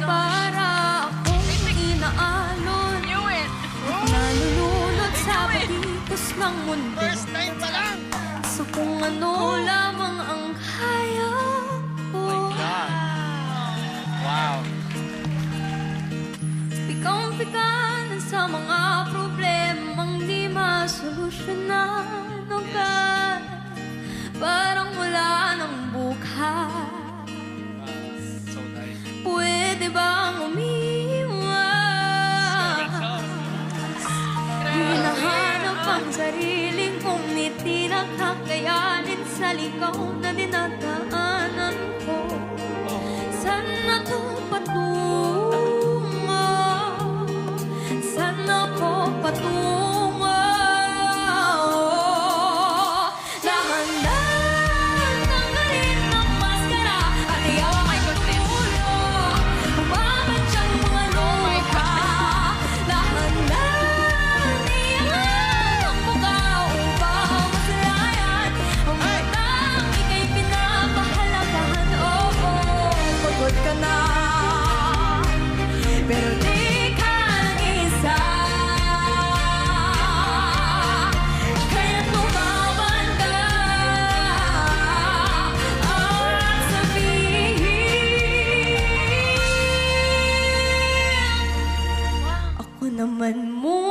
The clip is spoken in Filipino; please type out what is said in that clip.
para akong inaalon. Nalulunod sa batikos ng mundo. First time pa lang! So kung ano lamang ang kaya ko. Wow! Pikang-pikan sa mga problemang di masolusyonan. Agad, parang wala ng bukas. So nice. Pwede bang umiwas? Hinahanap ang sariling kong ngiti na kakayanin sa ligaw na dinadaanan ko. Saan na to patungo? Saan ako patungo? Dahan-dahan tanggalin ang maskara at iyak ay tutulog. Umaman siyang mga luha. Dahan-dahan iyan ang mukha upang masalayan ang matang ika'y pinapahalagahan. Oo, pagod ka na, pero di ka nag-isa. Kaya't lumaban ka at sabihin, ako naman muna.